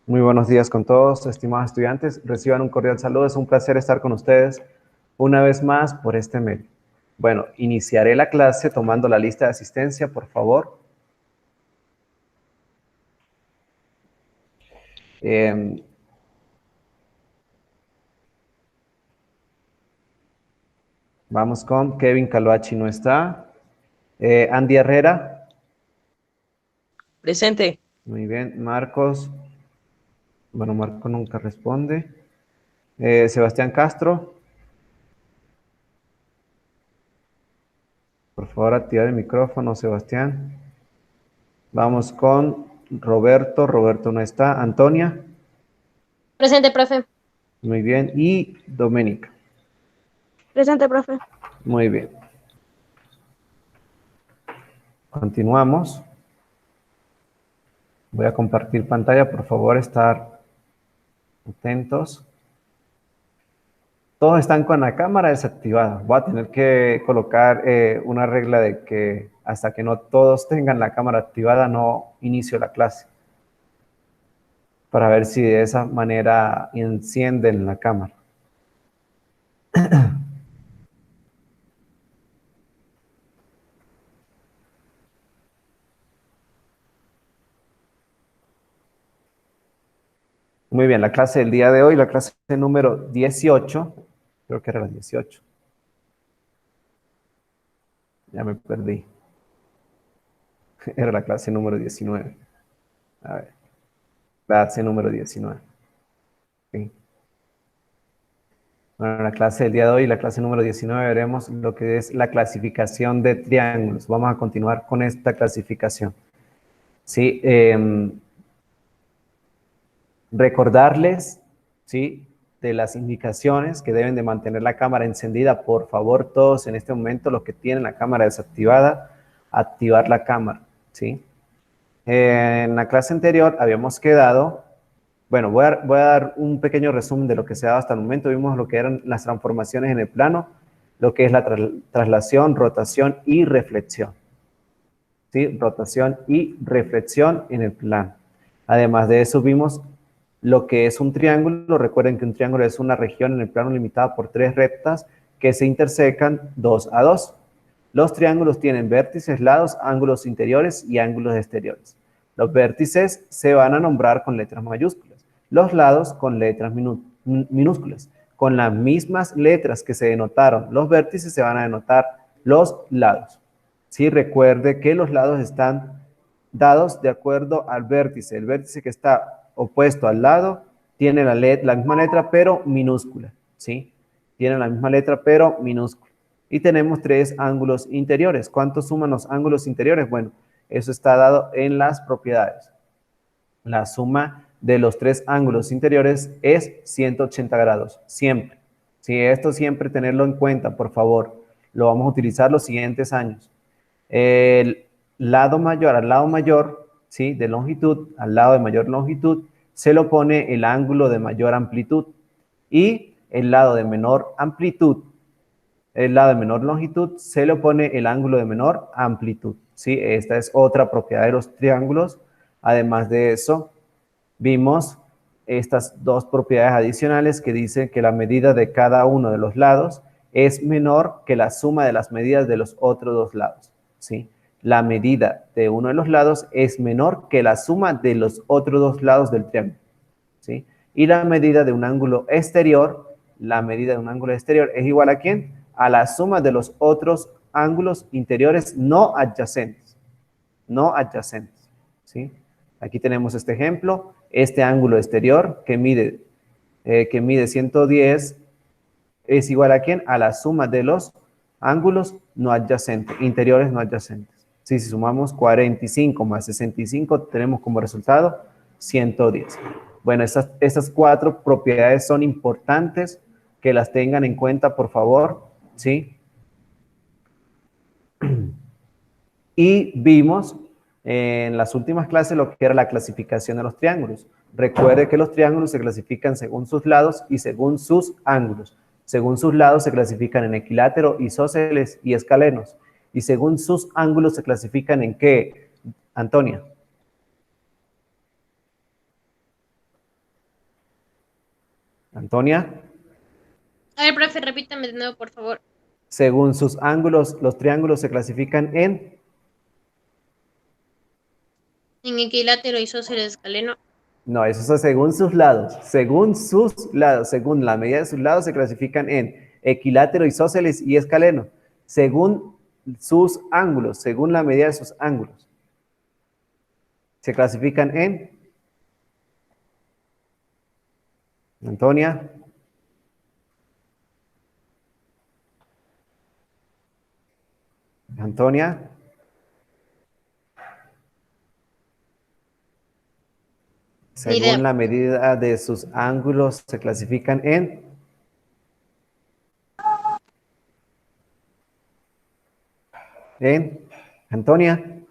Muy buenos días con todos, estimados estudiantes. Reciban un cordial saludo. Es un placer estar con ustedes una vez más por este medio. Bueno, iniciaré la clase tomando la lista de asistencia, por favor. Vamos con Kevin Caloachi, no está. Andy Herrera. Presente. Muy bien. Marcos. Bueno, Marco nunca responde. Sebastián Castro. Por favor, activar el micrófono, Sebastián. Vamos con Roberto. Roberto no está. Antonia. Presente, profe. Muy bien. Y Doménica. Presente, profe. Muy bien. Continuamos. Voy a compartir pantalla. Por favor, estar atentos. Todos están con la cámara desactivada. Voy a tener que colocar una regla de que hasta que no todos tengan la cámara activada, no inicio la clase. Para ver si de esa manera encienden la cámara. Muy bien, la clase del día de hoy, la clase número 18, creo que era la 18. Ya me perdí. Era la clase número 19. A ver, clase número 19. Sí. Bueno, la clase del día de hoy, la clase número 19, veremos lo que es la clasificación de triángulos. Vamos a continuar con esta clasificación. Sí, recordarles, ¿sí?, de las indicaciones que deben de mantener la cámara encendida. Por favor, todos en este momento, los que tienen la cámara desactivada, activar la cámara, ¿sí? En la clase anterior habíamos quedado, bueno, voy a dar un pequeño resumen de lo que se ha dado hasta el momento. Vimos lo que eran las transformaciones en el plano, lo que es la traslación, rotación y reflexión, ¿sí? Rotación y reflexión en el plano. Además de eso vimos lo que es un triángulo. Recuerden que un triángulo es una región en el plano limitada por tres rectas que se intersecan 2 a 2. Los triángulos tienen vértices, lados, ángulos interiores y ángulos exteriores. Los vértices se van a nombrar con letras mayúsculas, los lados con letras minúsculas. Con las mismas letras que se denotaron los vértices se van a denotar los lados. Sí, recuerde que los lados están dados de acuerdo al vértice. El vértice que está opuesto al lado tiene la misma letra pero minúscula, ¿sí? Tiene la misma letra pero minúscula. Y tenemos tres ángulos interiores. ¿Cuánto suman los ángulos interiores? Bueno, eso está dado en las propiedades. La suma de los tres ángulos interiores es 180 grados, siempre. Sí, esto siempre tenerlo en cuenta, por favor. Lo vamos a utilizar los siguientes años. El lado mayor al lado mayor, ¿sí?, de longitud, al lado de mayor longitud, se lo pone el ángulo de mayor amplitud. Y el lado de menor amplitud, el lado de menor longitud, se le pone el ángulo de menor amplitud, ¿sí? Esta es otra propiedad de los triángulos. Además de eso, vimos estas dos propiedades adicionales que dicen que la medida de cada uno de los lados es menor que la suma de las medidas de los otros dos lados, ¿sí? La medida de uno de los lados es menor que la suma de los otros dos lados del triángulo, ¿sí? Y la medida de un ángulo exterior, es igual a ¿quién? A la suma de los otros ángulos interiores no adyacentes, ¿sí? Aquí tenemos este ejemplo, este ángulo exterior que mide 110 es igual a ¿quién? A la suma de los ángulos no adyacentes, interiores no adyacentes. ¿Sí? Si sumamos 45 más 65, tenemos como resultado 110. Bueno, estas cuatro propiedades son importantes que las tengan en cuenta, por favor, ¿sí? Y vimos en las últimas clases lo que era la clasificación de los triángulos. Recuerde que los triángulos se clasifican según sus lados y según sus ángulos. Según sus lados se clasifican en equilátero, isósceles y escalenos. Y según sus ángulos se clasifican en ¿qué, Antonia? Antonia. A ver, profe, repítame de nuevo, por favor. Según sus ángulos, los triángulos se clasifican en... En equilátero, isósceles, escaleno. No, eso es según sus lados. Según sus lados, según la medida de sus lados, se clasifican en equilátero, isósceles y escaleno. Según sus ángulos, según la medida de sus ángulos. Se clasifican en... Antonia. Antonia. Ni idea. Según la medida de sus ángulos, se clasifican en... Antonia.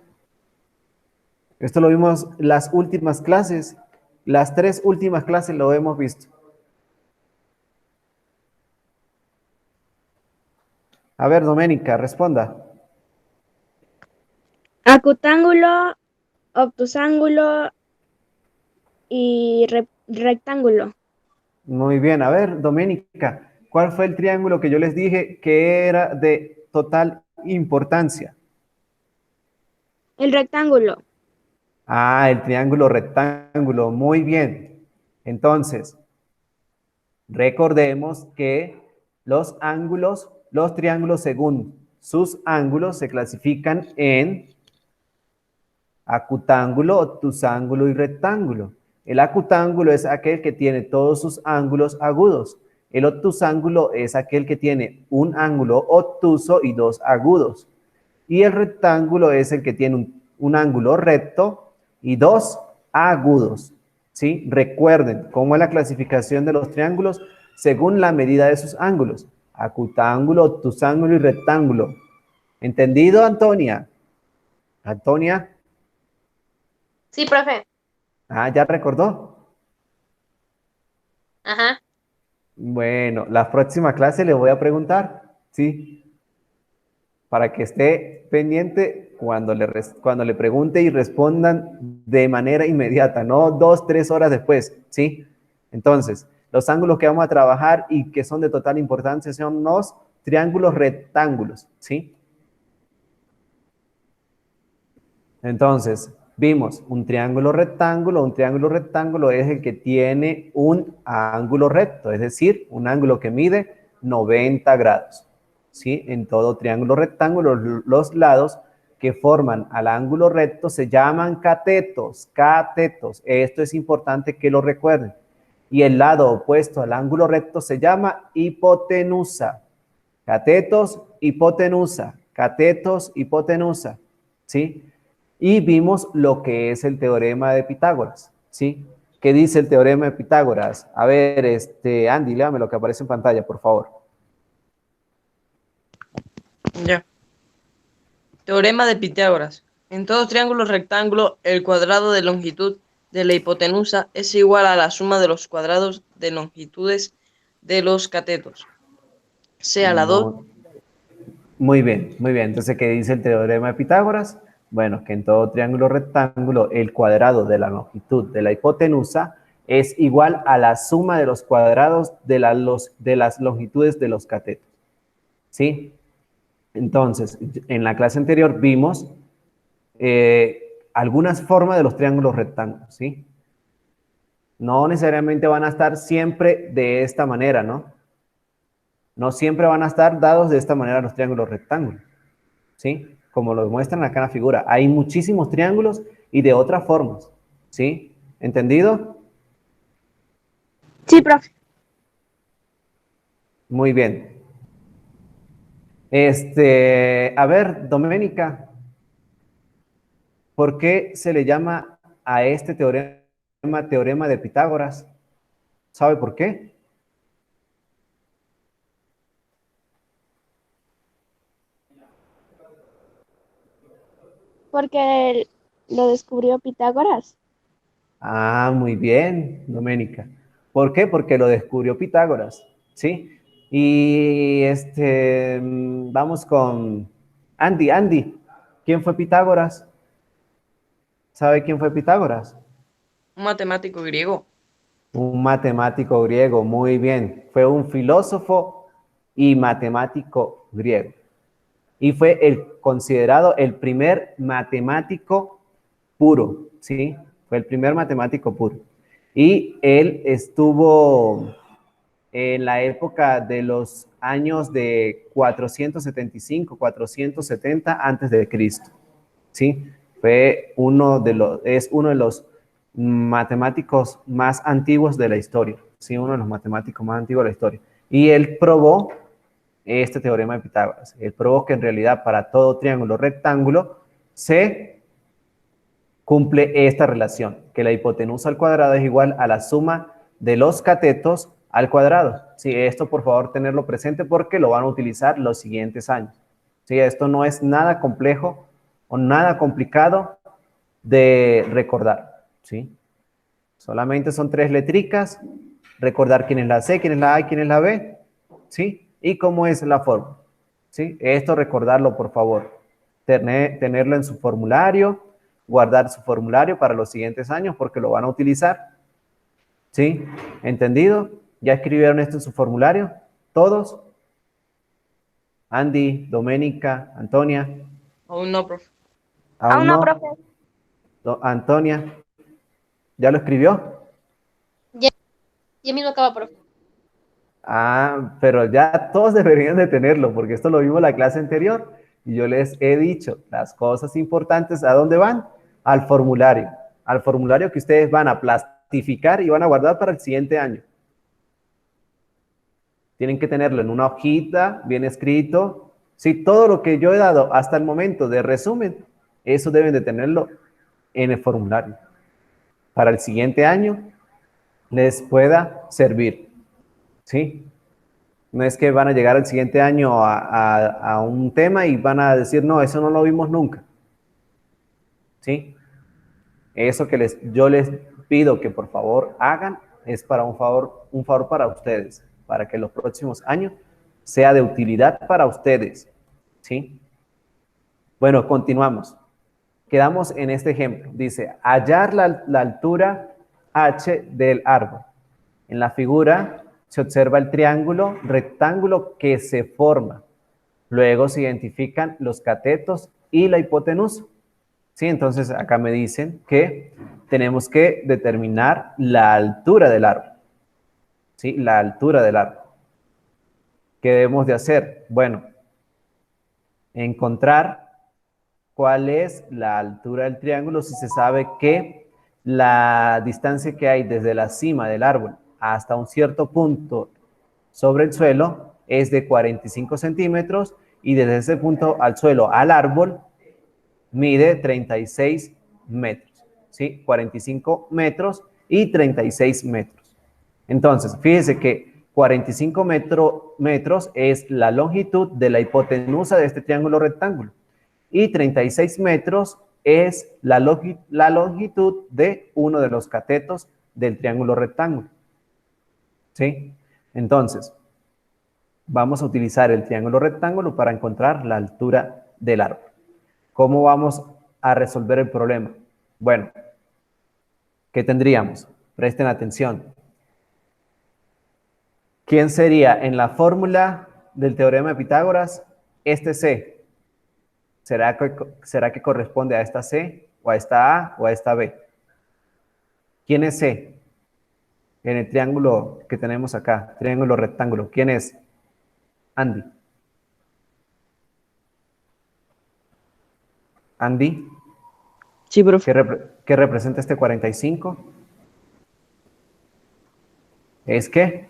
Esto lo vimos las últimas clases. Las 3 últimas clases lo hemos visto. A ver, Doménica, responda. Acutángulo, obtusángulo y rectángulo. Muy bien. A ver, Doménica, ¿cuál fue el triángulo que yo les dije que era de total importancia? El rectángulo. Ah, el triángulo rectángulo. Muy bien. Entonces, recordemos que los ángulos, los triángulos según sus ángulos se clasifican en acutángulo, obtusángulo y rectángulo. El acutángulo es aquel que tiene todos sus ángulos agudos. El obtusángulo es aquel que tiene un ángulo obtuso y 2 agudos. Y el rectángulo es el que tiene un ángulo recto y 2 agudos. ¿Sí? Recuerden cómo es la clasificación de los triángulos según la medida de sus ángulos. Acutángulo, obtusángulo y rectángulo. ¿Entendido, Antonia? Antonia. Sí, profe. Ah, ¿ya recordó? Ajá. Bueno, la próxima clase le voy a preguntar, ¿sí? Para que esté pendiente cuando le pregunte y respondan de manera inmediata, no 2, 3 horas después, ¿sí? Entonces, los ángulos que vamos a trabajar y que son de total importancia son los triángulos rectángulos, ¿sí? Entonces, vimos un triángulo rectángulo es el que tiene un ángulo recto, es decir, un ángulo que mide 90 grados. ¿Sí? En todo triángulo rectángulo, los lados que forman al ángulo recto se llaman catetos, catetos. Esto es importante que lo recuerden. Y el lado opuesto al ángulo recto se llama hipotenusa. Catetos, hipotenusa, ¿sí? Y vimos lo que es el teorema de Pitágoras, ¿sí? ¿Qué dice el teorema de Pitágoras? A ver, Andy, léame lo que aparece en pantalla, por favor. Ya. Teorema de Pitágoras. En todo triángulo rectángulo, el cuadrado de longitud de la hipotenusa es igual a la suma de los cuadrados de longitudes de los catetos, sea la 2. Muy bien, muy bien. Entonces, ¿qué dice el teorema de Pitágoras? Bueno, que en todo triángulo rectángulo, el cuadrado de la longitud de la hipotenusa es igual a la suma de los cuadrados de las longitudes de los catetos. ¿Sí? Entonces, en la clase anterior vimos algunas formas de los triángulos rectángulos, ¿sí? No necesariamente van a estar siempre de esta manera, ¿no? No siempre van a estar dados de esta manera los triángulos rectángulos, ¿sí? Como lo muestran acá en la figura. Hay muchísimos triángulos y de otras formas, ¿sí? ¿Entendido? Sí, profe. Muy bien. A ver, Doménica, ¿por qué se le llama a este teorema de Pitágoras? ¿Sabe por qué? Porque lo descubrió Pitágoras. Ah, muy bien, Doménica. ¿Por qué? Porque lo descubrió Pitágoras, ¿sí? Y vamos con Andy. Andy, ¿quién fue Pitágoras? ¿Sabe quién fue Pitágoras? Un matemático griego. Un matemático griego, muy bien. Fue un filósofo y matemático griego. Y fue considerado el primer matemático puro, ¿sí? Fue el primer matemático puro. Y él estuvo en la época de los años de 475, 470 antes de Cristo, ¿sí? Es uno de los matemáticos más antiguos de la historia, ¿sí? Uno de los matemáticos más antiguos de la historia. Y él probó este teorema de Pitágoras. Él probó que en realidad para todo triángulo rectángulo se cumple esta relación, que la hipotenusa al cuadrado es igual a la suma de los catetos al cuadrado. Sí, esto por favor tenerlo presente porque lo van a utilizar los siguientes años. Sí, esto no es nada complejo o nada complicado de recordar, ¿sí? Solamente son 3 letricas, recordar quién es la C, quién es la A y quién es la B, ¿sí? Y cómo es la forma, ¿sí? Esto recordarlo, por favor. Tenerlo en su formulario, guardar su formulario para los siguientes años porque lo van a utilizar, ¿sí? ¿Entendido? ¿Ya escribieron esto en su formulario? ¿Todos? Andy, Doménica, Antonia. Aún no, profe. ¿Aún no, no? profe. Antonia, ¿ya lo escribió? Ya mismo acaba, profe. Ah, pero ya todos deberían de tenerlo, porque esto lo vimos la clase anterior y yo les he dicho, las cosas importantes, ¿a dónde van? Al formulario que ustedes van a plastificar y van a guardar para el siguiente año. Tienen que tenerlo en una hojita, bien escrito. Sí, todo lo que yo he dado hasta el momento de resumen, eso deben de tenerlo en el formulario. Para el siguiente año les pueda servir, ¿sí? No es que van a llegar al siguiente año a un tema y van a decir, no, eso no lo vimos nunca. ¿Sí? Eso que yo les pido que por favor hagan es para un favor para ustedes, para que los próximos años sea de utilidad para ustedes. ¿Sí? Bueno, continuamos. Quedamos en este ejemplo. Dice, hallar la altura h del árbol. En la figura se observa el triángulo rectángulo que se forma. Luego se identifican los catetos y la hipotenusa. ¿Sí? Entonces acá me dicen que tenemos que determinar la altura del árbol. ¿Sí? La altura del árbol. ¿Qué debemos de hacer? Bueno, encontrar cuál es la altura del triángulo si se sabe que la distancia que hay desde la cima del árbol hasta un cierto punto sobre el suelo es de 45 centímetros y desde ese punto al suelo al árbol mide 36 metros, ¿sí? 45 metros y 36 metros. Entonces, fíjese que 45 metros es la longitud de la hipotenusa de este triángulo rectángulo y 36 metros es la longitud de uno de los catetos del triángulo rectángulo. ¿Sí? Entonces, vamos a utilizar el triángulo rectángulo para encontrar la altura del árbol. ¿Cómo vamos a resolver el problema? Bueno, ¿qué tendríamos? Presten atención. ¿Quién sería en la fórmula del teorema de Pitágoras este C? ¿Será que corresponde a esta C, o a esta A, o a esta B? ¿Quién es C? En el triángulo que tenemos acá, triángulo rectángulo. ¿Quién es? Andy. Andy. Sí, profe. ¿Qué representa este 45? ¿Es qué?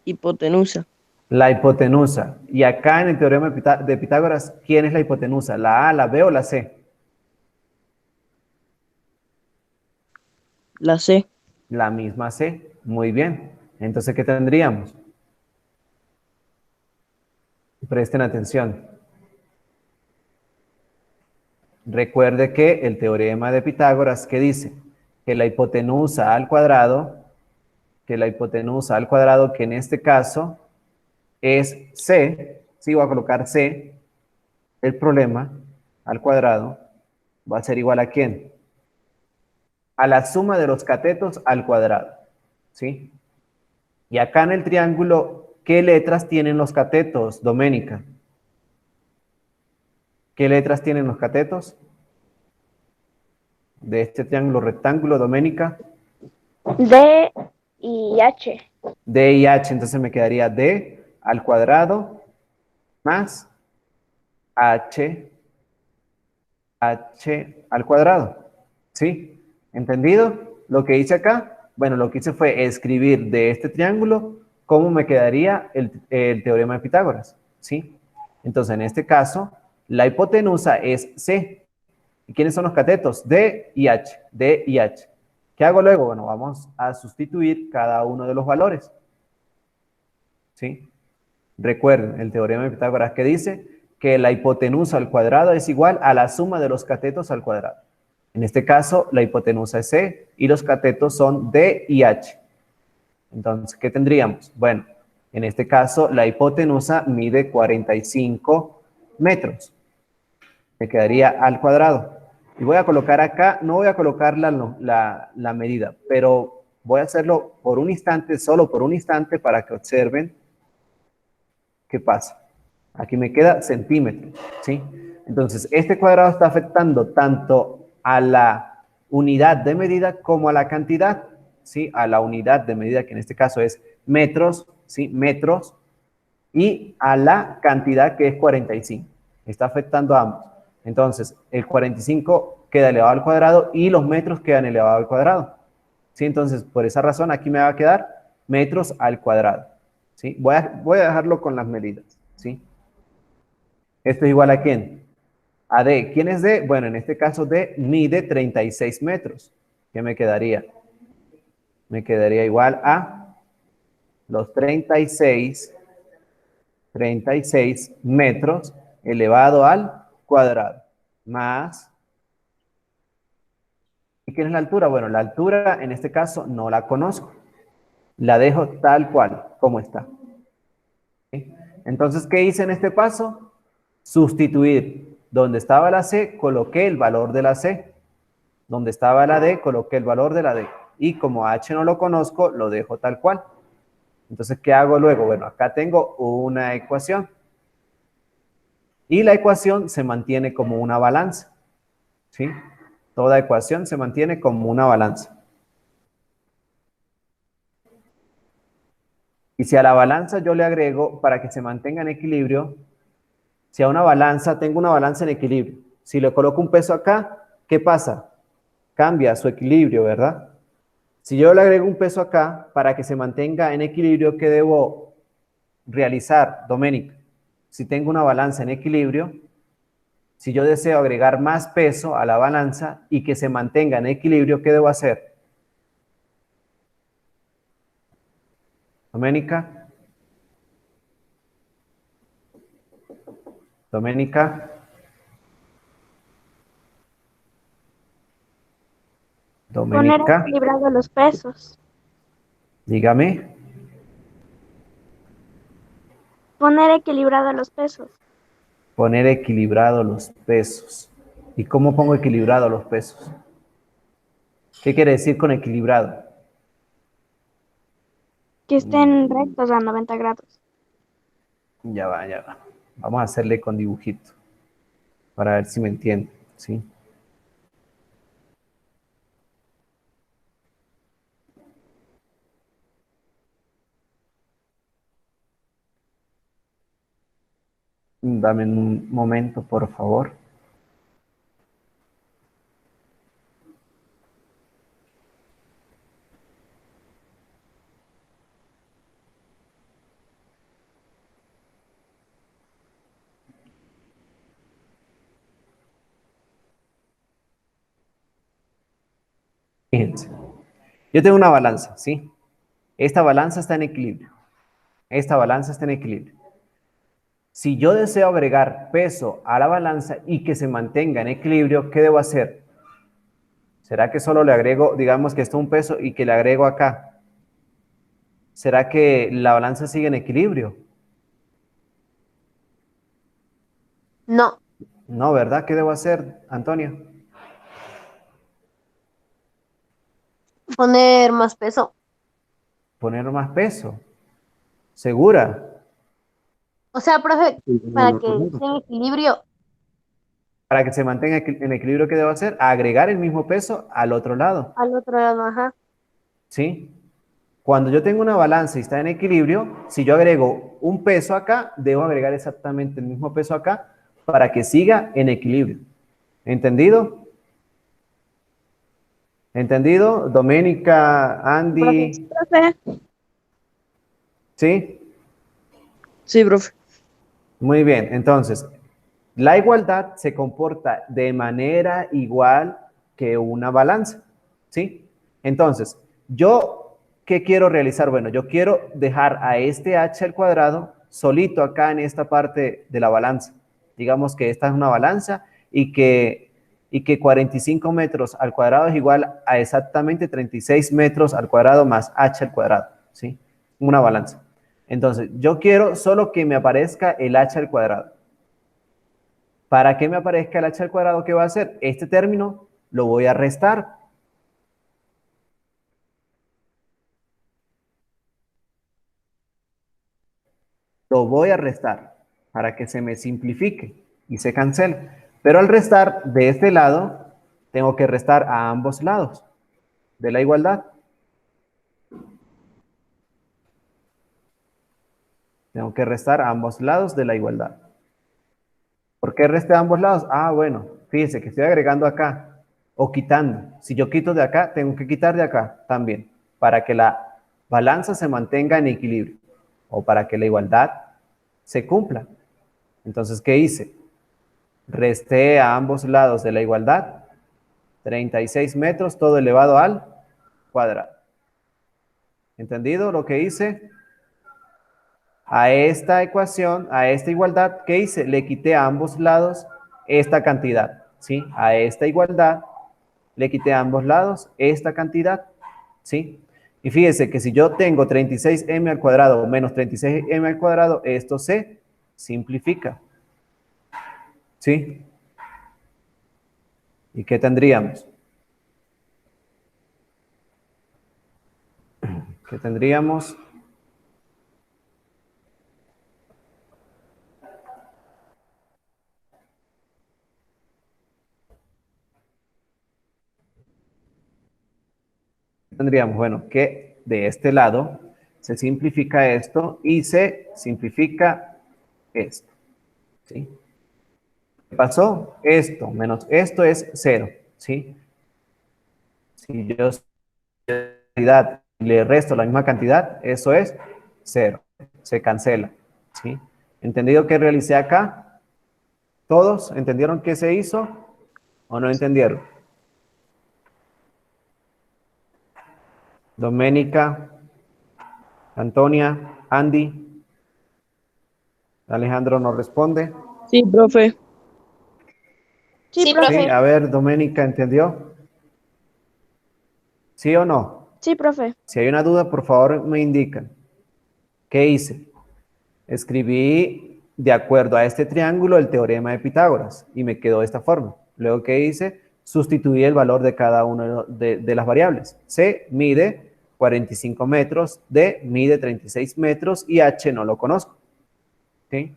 Hipotenusa. La hipotenusa. Y acá en el teorema de Pitágoras, ¿quién es la hipotenusa? ¿La A, la B o la C? La C. La misma C. Muy bien. Entonces, ¿qué tendríamos? Presten atención. Recuerde que el teorema de Pitágoras, ¿qué dice? Que la hipotenusa al cuadrado, que en este caso es C, sí, voy a colocar C, el problema al cuadrado va a ser igual a ¿quién? A la suma de los catetos al cuadrado. ¿sí? Y acá en el triángulo, ¿qué letras tienen los catetos, Doménica? ¿Qué letras tienen los catetos de este triángulo rectángulo, Doménica? D y H. D y H, entonces me quedaría D al cuadrado más H al cuadrado, ¿sí? ¿Entendido lo que hice acá? Bueno, lo que hice fue escribir de este triángulo cómo me quedaría el teorema de Pitágoras, ¿sí? Entonces, en este caso, la hipotenusa es C. ¿Y quiénes son los catetos? D y H, D y H. ¿Qué hago luego? Bueno, vamos a sustituir cada uno de los valores, ¿sí? Recuerden, el teorema de Pitágoras que dice que la hipotenusa al cuadrado es igual a la suma de los catetos al cuadrado. En este caso, la hipotenusa es C y los catetos son D y H. Entonces, ¿qué tendríamos? Bueno, en este caso, la hipotenusa mide 45 metros. Me quedaría al cuadrado. Y voy a colocar acá, no voy a colocar la medida, pero voy a hacerlo por un instante, solo por un instante, para que observen qué pasa. Aquí me queda centímetros, ¿sí? Entonces, este cuadrado está afectando tanto a la unidad de medida como a la cantidad, ¿sí? A la unidad de medida, que en este caso es metros, ¿sí? Metros, y a la cantidad, que es 45. Está afectando a ambos. Entonces, el 45 queda elevado al cuadrado y los metros quedan elevados al cuadrado, ¿sí? Entonces, por esa razón, aquí me va a quedar metros al cuadrado, ¿sí? Voy a dejarlo con las medidas, ¿sí? Esto es igual a ¿quién? A D. ¿Quién es D? Bueno, en este caso D mide 36 metros. ¿Qué me quedaría? Me quedaría igual a los 36 metros elevado al cuadrado. Más. ¿Y quién es la altura? Bueno, la altura en este caso no la conozco. La dejo tal cual, como está. ¿Sí? Entonces, ¿qué hice en este paso? Sustituir. Donde estaba la C, coloqué el valor de la C. Donde estaba la D, coloqué el valor de la D. Y como H no lo conozco, lo dejo tal cual. Entonces, ¿qué hago luego? Bueno, acá tengo una ecuación. Y la ecuación se mantiene como una balanza, ¿sí? Toda ecuación se mantiene como una balanza. Y si a la balanza yo le agrego, para que se mantenga en equilibrio, si a una balanza, tengo una balanza en equilibrio. Si le coloco un peso acá, ¿qué pasa? Cambia su equilibrio, ¿verdad? Si yo le agrego un peso acá, para que se mantenga en equilibrio, ¿qué debo realizar, Doménica? Si tengo una balanza en equilibrio, si yo deseo agregar más peso a la balanza y que se mantenga en equilibrio, ¿qué debo hacer? Doménica. Doménica. Poner Doménica. equilibrados los pesos. Dígame. Poner equilibrados los pesos. Poner equilibrado los pesos. ¿Y cómo pongo equilibrado los pesos? ¿Qué quiere decir con equilibrado? Que estén rectos a 90 grados. Ya va, ya va. Vamos a hacerle con dibujito para ver si me entiende, ¿sí? Dame un momento, por favor. Fíjense. Yo tengo una balanza, ¿sí? Esta balanza está en equilibrio. Esta balanza está en equilibrio. Si yo deseo agregar peso a la balanza y que se mantenga en equilibrio, ¿qué debo hacer? ¿Será que solo le agrego, digamos que está un peso y que le agrego acá? ¿Será que la balanza sigue en equilibrio? No, No, ¿verdad? ¿Qué debo hacer, Antonio? poner más peso. Poner más peso. ¿Segura? O sea, profe, para que Ujú. esté en equilibrio. Para que se mantenga en equilibrio, ¿qué debo hacer? Agregar el mismo peso al otro lado, Al otro lado, ajá. ¿sí? Cuando yo tengo una balanza y está en equilibrio, si yo agrego un peso acá, debo agregar exactamente el mismo peso acá para que siga en equilibrio. ¿Entendido? ¿Entendido? Doménica, Profe, Sí, Andy, profe. ¿sí? Sí, profe. Muy bien, entonces, la igualdad se comporta de manera igual que una balanza, ¿sí? Entonces, yo, ¿qué quiero realizar? Bueno, yo quiero dejar a este h al cuadrado solito acá en esta parte de la balanza. Digamos que esta es una balanza y que 45 metros al cuadrado es igual a exactamente 36 metros al cuadrado más h al cuadrado, ¿sí? Una balanza. Entonces, yo quiero solo que me aparezca el h al cuadrado. Para que me aparezca el h al cuadrado, ¿qué va a hacer? Este término lo voy a restar. Lo voy a restar para que se me simplifique y se cancele. Pero al restar de este lado, tengo que restar a ambos lados de la igualdad. Tengo que restar a ambos lados de la igualdad. ¿Por qué resté a ambos lados? Ah, bueno, fíjense que estoy agregando acá o quitando. Si yo quito de acá, tengo que quitar de acá también para que la balanza se mantenga en equilibrio o para que la igualdad se cumpla. Entonces, ¿qué hice? Resté a ambos lados de la igualdad 36 metros, todo elevado al cuadrado. ¿Entendido lo que hice? A esta ecuación, a esta igualdad, ¿qué hice? Le quité a ambos lados esta cantidad, ¿sí? A esta igualdad le quité a ambos lados esta cantidad, ¿sí? Y fíjese que si yo tengo 36m al cuadrado menos 36m al cuadrado, esto se simplifica, ¿sí? ¿Y qué tendríamos? ¿Qué tendríamos? Tendríamos, bueno, que de este lado se simplifica esto y se simplifica esto, ¿sí? ¿Qué pasó? Esto menos esto es 0, ¿sí? Si yo le resto la misma cantidad, eso es 0, se cancela, ¿sí? ¿Entendido qué realicé acá? ¿Todos entendieron qué se hizo o no entendieron? Doménica, Antonia, Andy, Alejandro no responde. Sí, profe. Sí, Sí, profe. Sí, profe. a ver, Doménica, ¿entendió? ¿Sí o no? Sí, profe. Si hay una duda, por favor me indican. ¿Qué hice? Escribí de acuerdo a este triángulo el teorema de Pitágoras y me quedó de esta forma. Luego, ¿qué hice? Sustituí el valor de cada una de las variables. C mide 45 metros, D mide 36 metros y H no lo conozco. ¿Sí?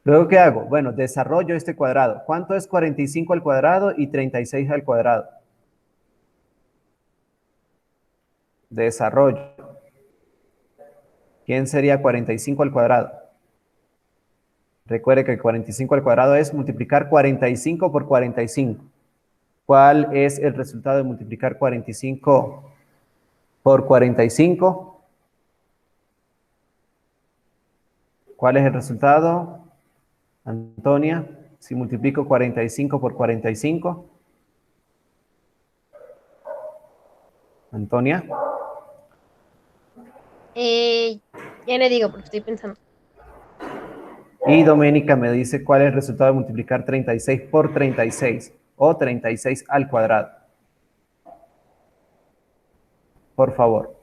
Luego, ¿qué hago? Bueno, desarrollo este cuadrado. ¿Cuánto es 45 al cuadrado y 36 al cuadrado? Desarrollo. ¿Quién sería 45 al cuadrado? Recuerde que 45 al cuadrado es multiplicar 45 por 45. ¿Cuál es el resultado de multiplicar 45 por 45? ¿Cuál es el resultado, Antonia? Si multiplico 45 por 45. Antonia. Eh, ya le digo porque estoy pensando. Y Doménica me dice cuál es el resultado de multiplicar 36 por 36 o 36 al cuadrado. Por favor.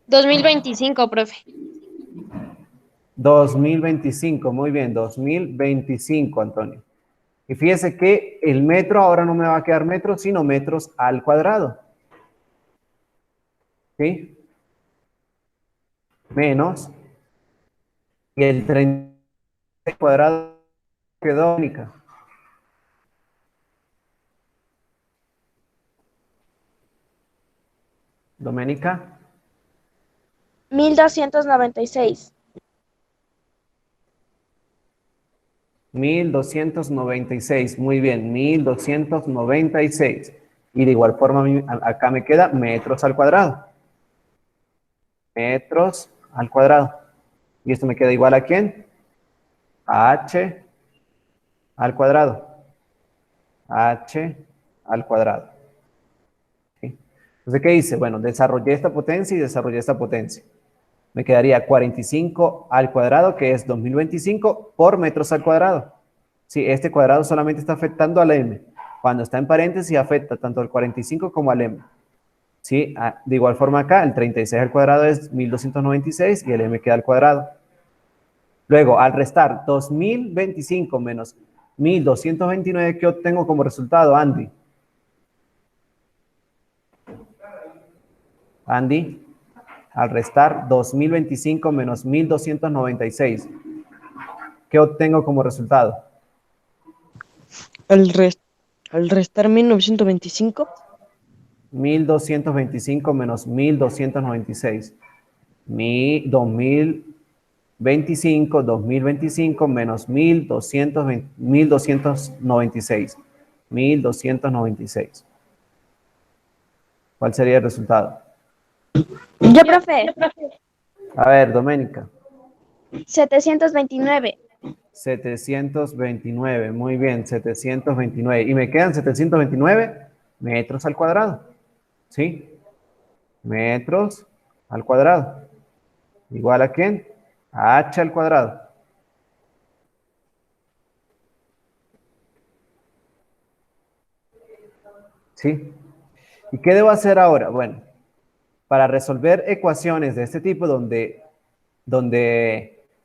2025, profe. 2025, muy bien, 2025, Antonio. Y fíjese que el metro ahora no me va a quedar metros, sino metros al cuadrado. ¿Sí? Menos. Y el 30 al cuadrado quedó única. Doménica. 1296. 1296. Muy bien, 1296. Y de igual forma acá me queda metros al cuadrado. Metros al cuadrado. Y esto me queda igual a ¿quién? A h al cuadrado. H al cuadrado. ¿Sí? Entonces, ¿qué hice? Bueno, desarrollé esta potencia y desarrollé esta potencia. Me quedaría 45 al cuadrado, que es 2025 por metros al cuadrado. Sí, este cuadrado solamente está afectando al m. Cuando está en paréntesis, afecta tanto al 45 como al m. ¿Sí? De igual forma acá, el 36 al cuadrado es 1296 y el m queda al cuadrado. Luego, al restar 2025 menos 1229, ¿qué obtengo como resultado, Andy? Andy, al restar 2025 menos 1296, ¿qué obtengo como resultado? Al restar 1925. 1225 menos 1296. 2025 menos 1296. 1296. ¿Cuál sería el resultado? Yo, profe. A ver, Doménica. 729. 729, muy bien, 729. Y me quedan 729 metros al cuadrado. ¿Sí? Metros al cuadrado. ¿Igual a quién? A h al cuadrado. ¿Sí? ¿Y qué debo hacer ahora? Bueno, para resolver ecuaciones de este tipo donde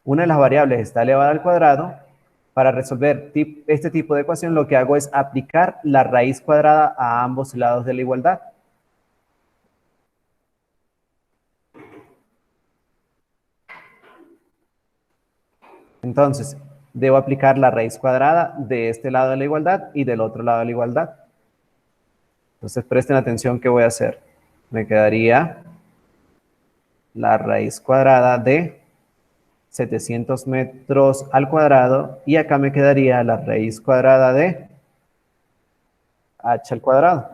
una de las variables está elevada al cuadrado, para resolver este tipo de ecuación lo que hago es aplicar la raíz cuadrada a ambos lados de la igualdad. Entonces, debo aplicar la raíz cuadrada de este lado de la igualdad y del otro lado de la igualdad. Entonces, presten atención qué voy a hacer. Me quedaría la raíz cuadrada de 700 metros al cuadrado y acá me quedaría la raíz cuadrada de h al cuadrado.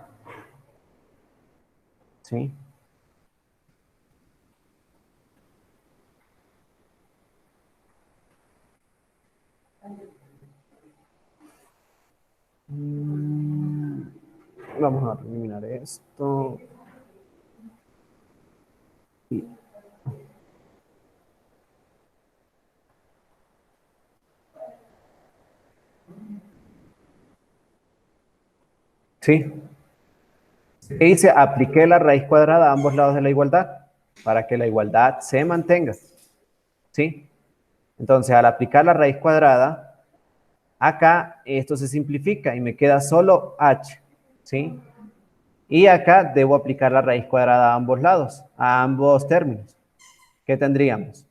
¿Sí? Vamos a eliminar esto. ¿Sí? ¿Qué hice? Apliqué la raíz cuadrada a ambos lados de la igualdad para que la igualdad se mantenga. ¿Sí? Entonces, al aplicar la raíz cuadrada, acá esto se simplifica y me queda solo h. ¿Sí? Y acá debo aplicar la raíz cuadrada a ambos lados, a ambos términos. ¿Qué tendríamos?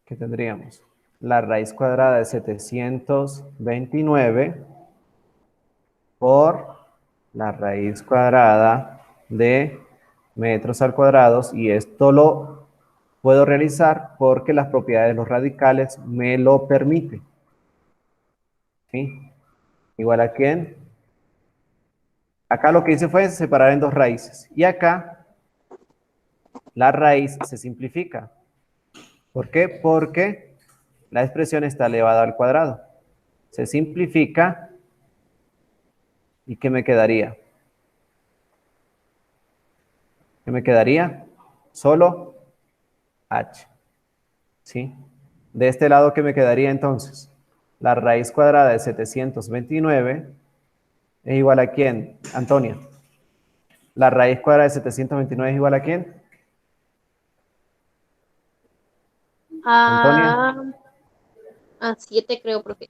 ¿Qué tendríamos? La raíz cuadrada de 729 por la raíz cuadrada de metros al cuadrado, y esto lo puedo realizar porque las propiedades de los radicales me lo permiten. ¿Sí? ¿Igual a quién? Acá lo que hice fue separar en dos raíces y acá la raíz se simplifica. ¿Por qué? Porque la expresión está elevada al cuadrado. Se simplifica. ¿Y qué me quedaría? ¿Qué me quedaría? Solo h. ¿Sí? De este lado, ¿qué me quedaría entonces? La raíz cuadrada de 729 es igual a ¿quién? Antonia. La raíz cuadrada de 729 es igual a ¿quién? Antonia. A 7 creo, profe.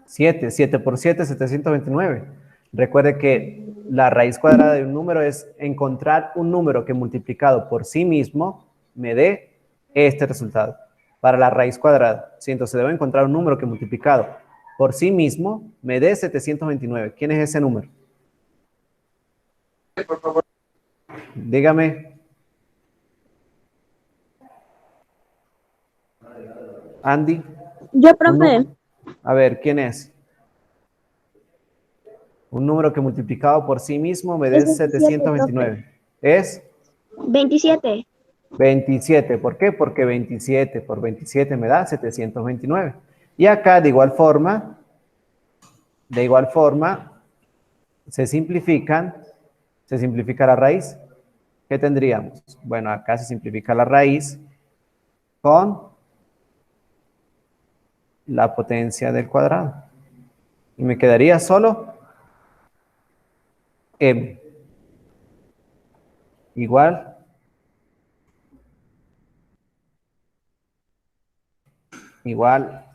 7. 7 por 7, 729. Recuerde que la raíz cuadrada de un número es encontrar un número que multiplicado por sí mismo me dé este resultado. Para la raíz cuadrada. ¿Sí? Entonces debo encontrar un número que multiplicado por sí mismo me dé 729. ¿Quién es ese número? Por favor. Dígame. Andy. Yo, Un profe. A ver, ¿quién es? Un número que multiplicado por sí mismo me dé Es 27, 729. ¿Es? 27. 27. ¿Por qué? Porque 27 por 27 me da 729. Y acá, de igual forma, se simplica la raíz. ¿Qué tendríamos? Bueno, acá se simplifica la raíz con la potencia del cuadrado. Y me quedaría solo m igual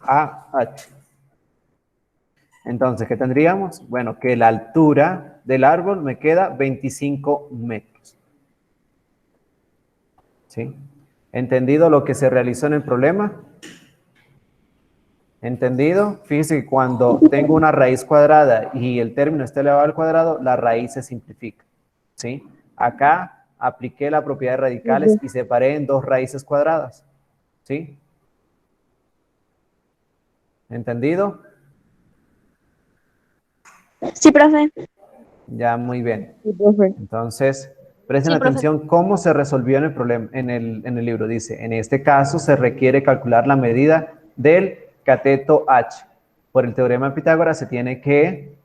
a h. Entonces, ¿qué tendríamos? Bueno, que la altura del árbol me queda 25 metros. ¿Sí? ¿Entendido lo que se realizó en el problema? ¿Entendido? Fíjense que cuando tengo una raíz cuadrada y el término está elevado al cuadrado, la raíz se simplifica. ¿Sí? Acá apliqué la propiedad de radicales y separé en dos raíces cuadradas. ¿Sí? ¿Entendido? Sí, profe. Ya, muy bien. Sí, profe. Entonces, presten Sí, profe. atención cómo se resolvió en el problema, en el libro. Dice, en este caso se requiere calcular la medida del cateto H. Por el teorema de Pitágoras se tiene que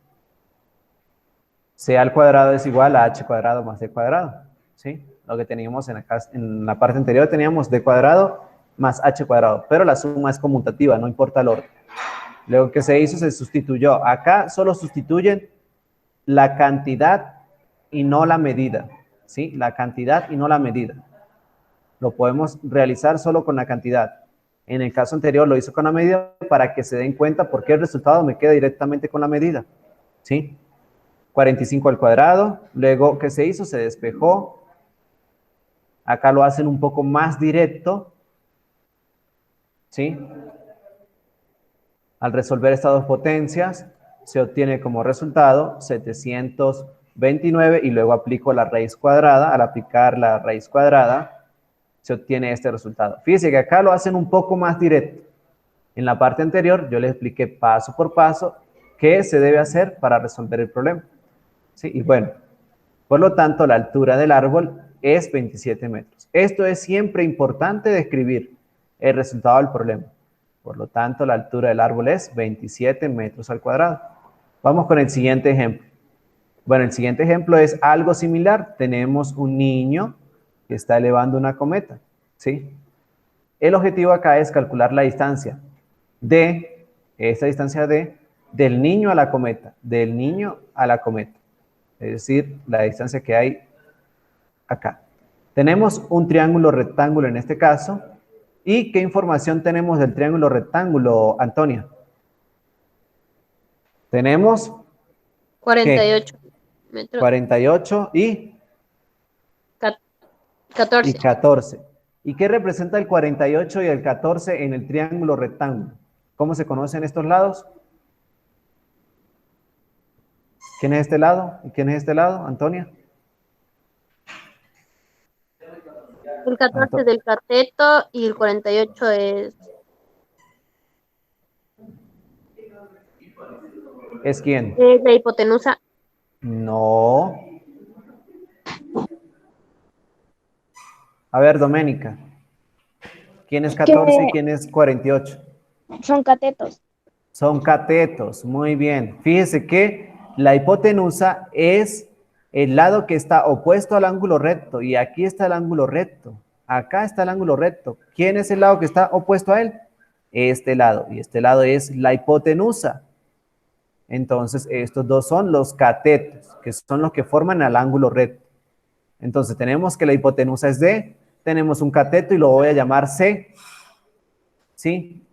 C al cuadrado es igual a H cuadrado más D cuadrado. ¿Sí? Lo que teníamos en la parte anterior teníamos D cuadrado más H cuadrado, pero la suma es conmutativa, no importa el orden. Luego que se hizo, se sustituyó. Acá solo sustituyen la cantidad y no la medida. ¿Sí? La cantidad y no la medida. Lo podemos realizar solo con la cantidad. En el caso anterior lo hizo con la medida para que se den cuenta por qué el resultado me queda directamente con la medida. ¿Sí? 45 al cuadrado. Luego, ¿qué se hizo? Se despejó. Acá lo hacen un poco más directo. ¿Sí? Al resolver estas dos potencias, se obtiene como resultado 729 y luego aplico la raíz cuadrada. Al aplicar la raíz cuadrada, se obtiene este resultado. Fíjense que acá lo hacen un poco más directo. En la parte anterior yo les expliqué paso por paso qué se debe hacer para resolver el problema. ¿Sí? Y bueno, por lo tanto, la altura del árbol es 27 metros. Esto es siempre importante describir el resultado del problema. Por lo tanto, la altura del árbol es 27 metros al cuadrado. Vamos con el siguiente ejemplo. Bueno, el siguiente ejemplo es algo similar. Tenemos un niño que está elevando una cometa. ¿Sí? El objetivo acá es calcular la distancia de, esta distancia del niño a la cometa. Del niño a la cometa. Es decir, la distancia que hay acá. Tenemos un triángulo rectángulo en este caso. ¿Y qué información tenemos del triángulo rectángulo, Antonia? Tenemos 48 metros. 48 y 14. 14. ¿Y qué representa el 48 y el 14 en el triángulo rectángulo? ¿Cómo se conocen estos lados? ¿Quién es este lado? ¿Y quién es este lado, Antonia? El 14 del cateto y el 48 ¿Es quién? es la hipotenusa. No. A ver, Doménica. ¿Quién es 14 y Que quién es 48? son catetos. Son catetos, muy bien. Fíjese que la hipotenusa es el lado que está opuesto al ángulo recto y aquí está el ángulo recto. acá está el ángulo recto. ¿Quién es el lado que está opuesto a él? Este lado, y este lado es la hipotenusa. Entonces, estos dos son los catetos, que son los que forman el ángulo recto. Entonces, tenemos que la hipotenusa es D, tenemos un cateto y lo voy a llamar C. ¿Sí?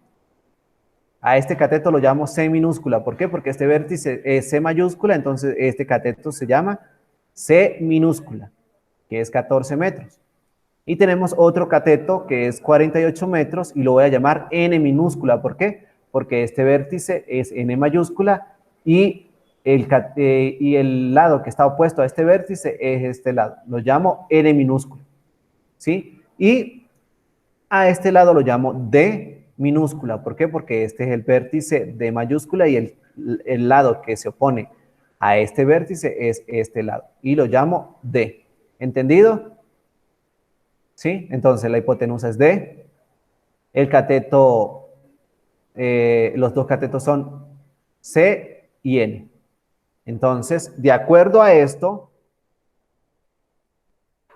A este cateto lo llamo C minúscula. ¿Por qué? Porque este vértice es C mayúscula, entonces este cateto se llama C minúscula, que es 14 metros. Y tenemos otro cateto que es 48 metros y lo voy a llamar N minúscula. ¿Por qué? Porque este vértice es N mayúscula y el lado que está opuesto a este vértice es este lado. Lo llamo N minúscula. ¿Sí? Y a este lado lo llamo D minúscula. ¿Por qué? Porque este es el vértice D mayúscula y el lado que se opone a este vértice es este lado. Y lo llamo D. ¿Entendido? ¿Sí? Entonces la hipotenusa es D. El cateto, los dos catetos son C y N. Entonces, de acuerdo a esto,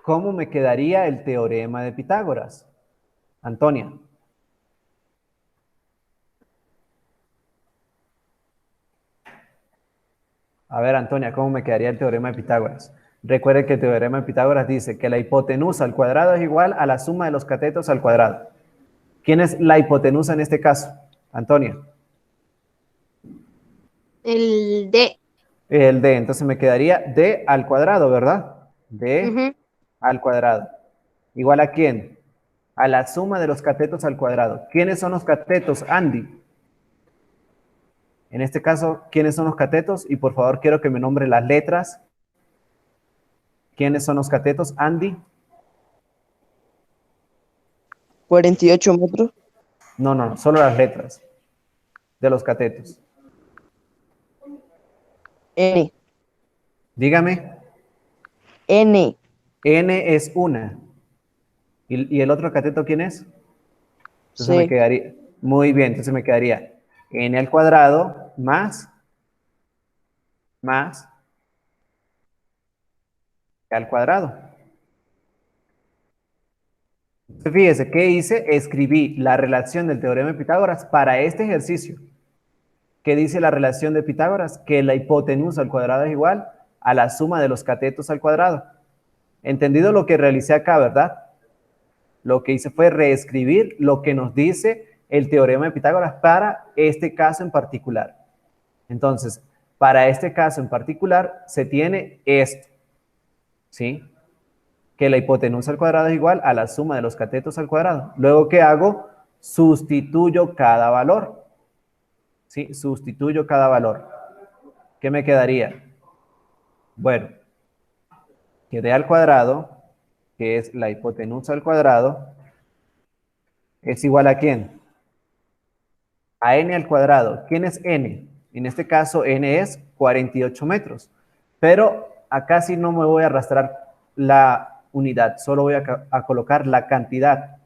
¿cómo me quedaría el teorema de Pitágoras? Antonia. A ver, Antonia, ¿cómo me quedaría el teorema de Pitágoras? Recuerde que el teorema de Pitágoras dice que la hipotenusa al cuadrado es igual a la suma de los catetos al cuadrado. ¿Quién es la hipotenusa en este caso? Antonia. El D. El D, entonces me quedaría D al cuadrado, ¿verdad? D Ujú. al cuadrado. ¿Igual a quién? A la suma de los catetos al cuadrado. ¿Quiénes son los catetos, Andy? En este caso, ¿quiénes son los catetos? Y por favor, quiero que me nombre las letras. ¿Quiénes son los catetos, Andy? 48 metros. No, no, solo las letras de los catetos. N. Dígame. N. N es una. ¿Y el otro cateto quién es? Entonces me C. quedaría, muy bien, entonces me quedaría N al cuadrado más al cuadrado. Entonces, fíjese, ¿qué hice? Escribí la relación del teorema de Pitágoras para este ejercicio. ¿Qué dice la relación de Pitágoras? Que la hipotenusa al cuadrado es igual a la suma de los catetos al cuadrado. ¿Entendido lo que realicé acá, verdad? Lo que hice fue reescribir lo que nos dice el teorema de Pitágoras para este caso en particular. Entonces, para este caso en particular se tiene esto, ¿sí? Que la hipotenusa al cuadrado es igual a la suma de los catetos al cuadrado. Luego, ¿qué hago? Sustituyo cada valor. ¿Sí? Sustituyo cada valor. ¿Qué me quedaría? Bueno, que D al cuadrado, que es la hipotenusa al cuadrado, es igual ¿a quién? A N al cuadrado. ¿Quién es N? En este caso, N es 48 metros. Pero acá sí no me voy a arrastrar la unidad, solo voy a colocar la cantidad.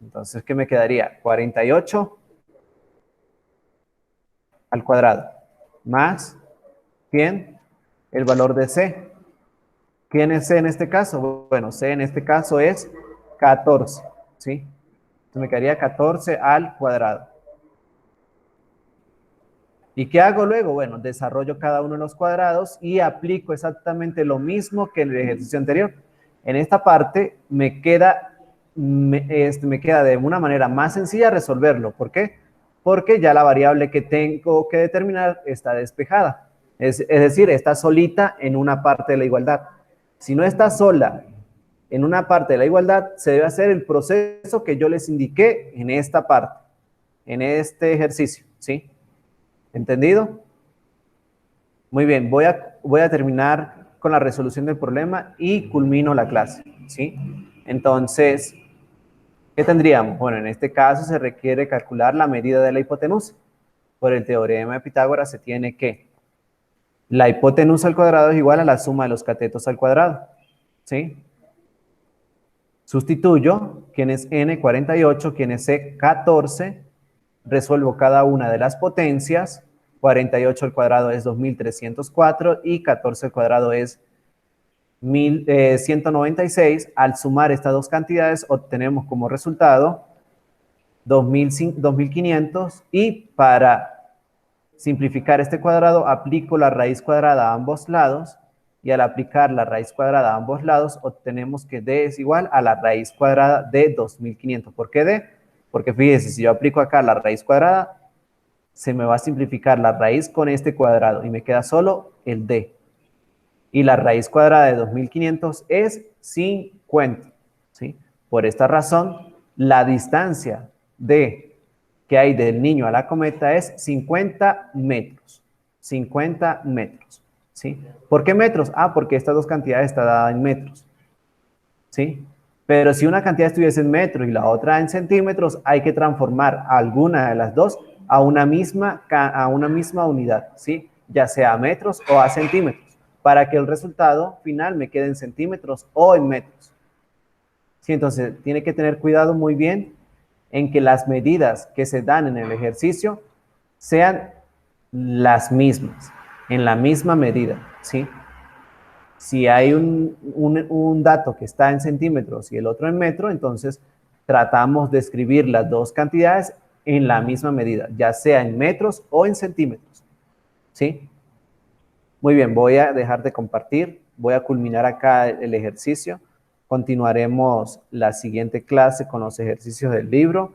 Entonces, ¿qué me quedaría? 48 al cuadrado. Más, ¿quién? El valor de C. ¿Quién es C en este caso? Bueno, C en este caso es 14, ¿sí? Entonces me quedaría 14 al cuadrado. ¿Y qué hago luego? Bueno, desarrollo cada uno de los cuadrados y aplico exactamente lo mismo que en el ejercicio anterior. En esta parte me queda de una manera más sencilla resolverlo. ¿Por qué? Porque ya la variable que tengo que determinar está despejada. Es decir, está solita en una parte de la igualdad. Si no está sola en una parte de la igualdad, se debe hacer el proceso que yo les indiqué en esta parte, en este ejercicio, ¿sí? ¿Entendido? Muy bien, voy a terminar con la resolución del problema y culmino la clase, ¿sí? Entonces, ¿qué tendríamos? Bueno, en este caso se requiere calcular la medida de la hipotenusa. Por el teorema de Pitágoras se tiene que la hipotenusa al cuadrado es igual a la suma de los catetos al cuadrado, ¿sí? Sustituyo, ¿quién es N? 48, ¿quién es C? 14. Resuelvo cada una de las potencias. 48 al cuadrado es 2304 y 14 al cuadrado es 196. Al sumar estas dos cantidades obtenemos como resultado 2500, y para simplificar este cuadrado aplico la raíz cuadrada a ambos lados, y al aplicar la raíz cuadrada a ambos lados obtenemos que d es igual a la raíz cuadrada de 2500. ¿Por qué d? Porque fíjense, si yo aplico acá la raíz cuadrada, se me va a simplificar la raíz con este cuadrado y me queda solo el d. Y la raíz cuadrada de 2500 es 50, ¿sí? Por esta razón, la distancia que hay del niño a la cometa es 50 metros. 50 metros, ¿sí? ¿Por qué metros? Ah, porque estas dos cantidades están dadas en metros, ¿sí? Pero si una cantidad estuviese en metros y la otra en centímetros, hay que transformar alguna de las dos a una misma unidad, ¿sí? Ya sea a metros o a centímetros, para que el resultado final me quede en centímetros o en metros. Sí, entonces tiene que tener cuidado muy bien en que las medidas que se dan en el ejercicio sean las mismas, en la misma medida, ¿sí? Si hay un dato que está en centímetros y el otro en metro, entonces tratamos de escribir las dos cantidades en la misma medida, ya sea en metros o en centímetros, ¿sí? Muy bien, voy a dejar de compartir, voy a culminar acá el ejercicio. Continuaremos la siguiente clase con los ejercicios del libro,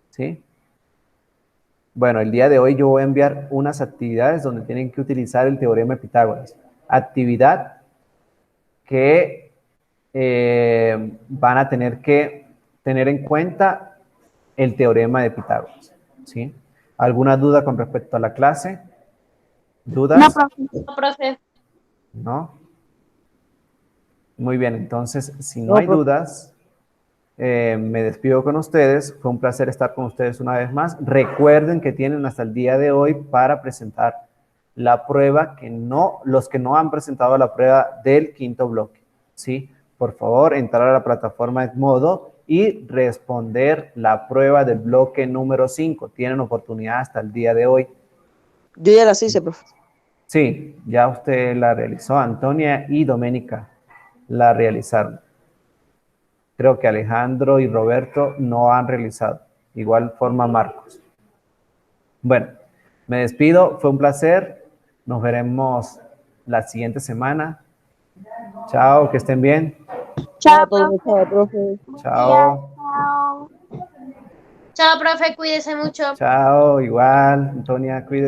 ¿sí? Bueno, el día de hoy yo voy a enviar unas actividades donde tienen que utilizar el teorema de Pitágoras. Actividad que van a tener que tener en cuenta el teorema de Pitágoras, ¿sí? ¿Alguna duda con respecto a la clase? ¿Dudas? No, profe. No, profe. ¿No? Muy bien, entonces, si no hay dudas, me despido con ustedes. Fue un placer estar con ustedes una vez más. Recuerden que tienen hasta el día de hoy para presentar la prueba, los que no han presentado la prueba del quinto bloque, ¿sí? Por favor, entrar a la plataforma Edmodo y responder la prueba del bloque número 5. Tienen oportunidad hasta el día de hoy. Yo ya las hice, profe. Sí, ya usted la realizó. Antonia y Doménica la realizaron. Creo que Alejandro y Roberto no han realizado. Igual forma Marcos. Bueno, me despido. Fue un placer. Nos veremos la siguiente semana. Chao, que estén bien. Chao, Chao, profe. profe. Chao. Chao. Chao, profe, cuídese mucho. Chao, igual. Antonia, cuídese.